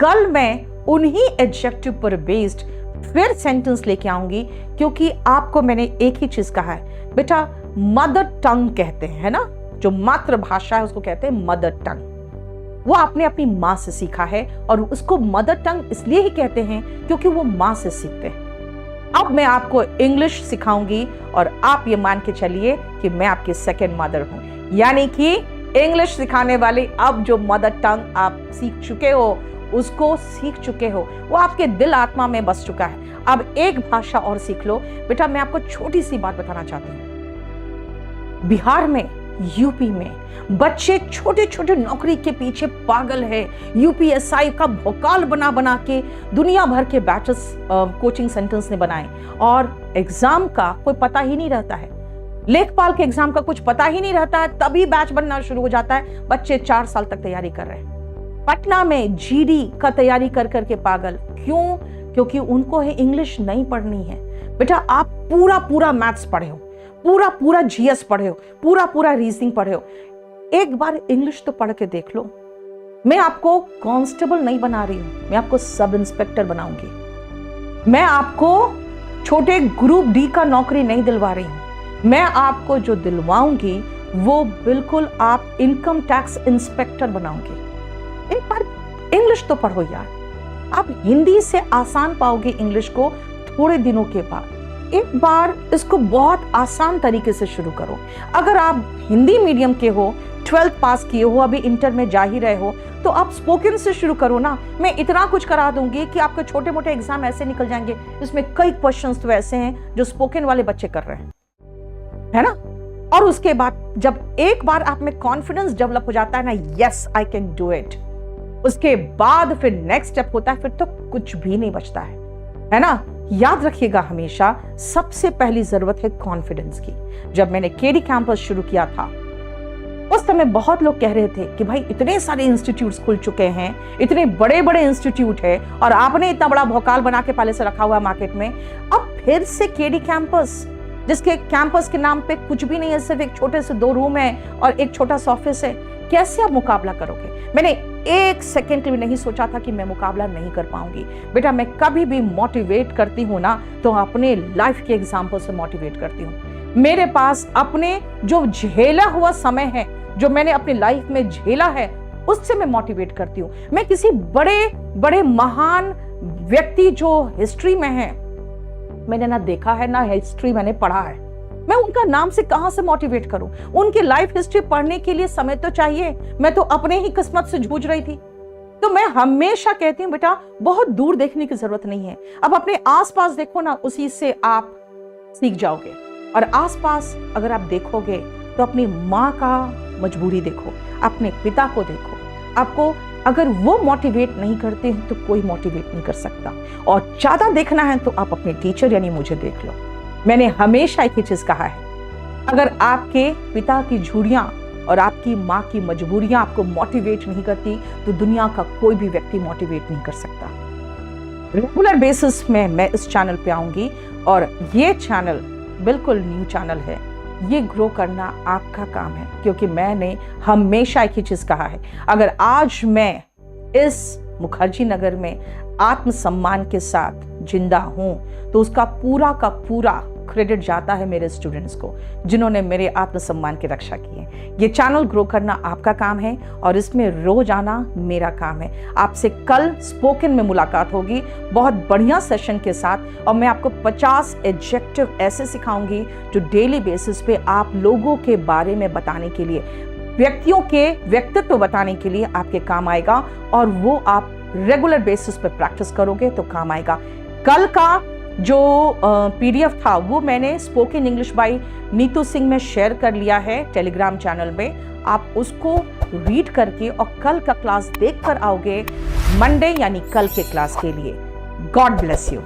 कल मैं उन्हीं एडजेक्टिव पर बेस्ड फिर सेंटेंस लेके आऊंगी, क्योंकि आपको मैंने एक ही चीज कहा है बेटा, मदर टंग कहते हैं, है ना, जो मातृभाषा है उसको कहते हैं मदर टंग। वो आपने अपनी माँ से सीखा है और उसको मदर टंग इसलिए ही कहते हैं क्योंकि वो माँ से सीखते हैं। अब मैं आपको इंग्लिश सिखाऊंगी और आप ये मान के चलिए कि मैं आपकी सेकंड मदर हूं, यानी कि इंग्लिश सिखाने वाली अब जो मदर टंग आप सीख चुके हो, उसको सीख चुके हो, वो आपके दिल आत्मा में बस चुका है। अब एक भाषा और सीख लो। बेटा मैं आपको छोटी सी बात बताना चाहती हूँ। बिहार में, यूपी में बच्चे छोटे छोटे नौकरी के पीछे पागल है। यूपीएसआई का भोकाल बना बना के दुनिया भर के बैचेस कोचिंग सेंटर्स ने बनाए और एग्जाम का कोई पता ही नहीं रहता है। लेखपाल के एग्जाम का कुछ पता ही नहीं रहता है, तभी बैच बनना शुरू हो जाता है। बच्चे 4 साल तक तैयारी कर रहे हैं। पटना में जीडी का तैयारी कर करके पागल। क्यों? क्योंकि उनको है इंग्लिश नहीं पढ़नी है। बेटा आप पूरा पूरा मैथ्स पढ़े हो, पूरा पूरा जीएस पढ़े हो, पूरा पूरा रीजनिंग पढ़े हो, एक बार इंग्लिश तो पढ़ के देख लो। मैं आपको कांस्टेबल नहीं बना रही हूं, मैं आपको सब इंस्पेक्टर बनाऊंगी। मैं आपको छोटे ग्रुप डी का नौकरी नहीं दिलवा रही हूं, मैं आपको जो दिलवाऊंगी वो बिल्कुल आप इनकम टैक्स इंस्पेक्टर बनाऊंगी। एक बार इंग्लिश तो पढ़ो यार। आप हिंदी से आसान पाओगे इंग्लिश को थोड़े दिनों के बाद। एक बार इसको बहुत आसान तरीके से शुरू करो। अगर आप हिंदी मीडियम के हो, 12th पास किए हो, अभी इंटर में जा ही रहे हो, तो आप स्पोकन से शुरू करो ना। मैं इतना कुछ करा दूंगी कि आपके छोटे मोटे एग्जाम ऐसे निकल जाएंगे। इसमें कई क्वेश्चंस तो ऐसे हैं जो स्पोकन वाले बच्चे कर रहे हैं, है ना। और उसके बाद जब एक बार आप में कॉन्फिडेंस डेवलप हो जाता है ना, yes I can do it, उसके बाद फिर नेक्स्ट स्टेप होता है, फिर तो कुछ भी नहीं बचता है ना। याद रखिएगा हमेशा सबसे पहली जरूरत है कॉन्फिडेंस की। जब मैंने केडी कैंपस शुरू किया था उस समय बहुत लोग कह रहे थे कि भाई इतने सारे इंस्टीट्यूट्स खुल चुके हैं, इतने बड़े बड़े इंस्टीट्यूट है और आपने इतना बड़ा भौकाल बना के पहले से रखा हुआ है मार्केट में, अब फिर से केडी कैंपस, जिसके कैंपस के नाम पे कुछ भी नहीं है, सिर्फ एक छोटे से 2 रूम है और एक छोटा सा ऑफिस है, कैसे आप मुकाबला करोगे? मैंने एक सेकंड के लिए नहीं सोचा था कि मैं मुकाबला नहीं कर पाऊंगी। बेटा मैं कभी भी मोटिवेट करती हूँ ना तो अपने लाइफ के एग्जाम्पल से मोटिवेट करती हूँ। मेरे पास अपने जो झेला हुआ समय है, जो मैंने अपनी लाइफ में झेला है, उससे मैं मोटिवेट करती हूँ। मैं किसी बड़े बड़े महान व्यक्ति जो हिस्ट्री में है मैंने ना देखा है ना हिस्ट्री मैंने पढ़ा है, मैं उनका नाम से कहां से मोटिवेट करूं? उनकी लाइफ हिस्ट्री पढ़ने के लिए समय तो चाहिए। मैं तो अपने ही किस्मत से जूझ रही थी। तो मैं हमेशा कहती हूं बेटा बहुत दूर देखने की जरूरत नहीं है, अब अपने आसपास देखो ना, उसी से आप सीख जाओगे। और आसपास अगर आप देखोगे तो अपनी माँ का मजबूरी देखो, अपने पिता को देखो। आपको अगर वो मोटिवेट नहीं करते हैं तो कोई मोटिवेट नहीं कर सकता। और ज्यादा देखना है तो आप अपने टीचर यानी मुझे देख लो। मैंने हमेशा एक ही चीज कहा है, अगर आपके पिता की झूरियां और आपकी माँ की मजबूरियां आपको मोटिवेट नहीं करती तो दुनिया का कोई भी व्यक्ति मोटिवेट नहीं कर सकता। रेगुलर बेसिस में मैं इस चैनल पे आऊंगी और ये चैनल बिल्कुल न्यू चैनल है। ये ग्रो करना आपका काम है, क्योंकि मैंने हमेशा एक ही चीज कहा है, अगर आज मैं इस मुखर्जी नगर में आत्मसम्मान के साथ जिंदा हूं तो उसका पूरा का पूरा क्रेडिट जाता है मेरे स्टूडेंट्स को, जिन्होंने मेरे आत्मसम्मान की रक्षा की है। ये चैनल ग्रो करना आपका काम है और इसमें रोज आना मेरा काम है। आपसे कल स्पोकन में मुलाकात होगी बहुत बढ़िया सेशन के साथ, और मैं आपको 50 एडजेक्टिव ऐसे सिखाऊंगी जो डेली बेसिस पे आप लोगों के बारे में बताने के लिए, व्यक्तियों के व्यक्तित्व बताने के लिए आपके काम आएगा, और वो आप रेगुलर बेसिस पे प्रैक्टिस करोगे तो काम आएगा। कल का जो पीडीएफ था वो मैंने spoken English by Neetu Singh में शेयर कर लिया है टेलीग्राम चैनल में। आप उसको रीड करके और कल का क्लास देख कर आओगे मंडे यानी कल के क्लास के लिए। God bless you.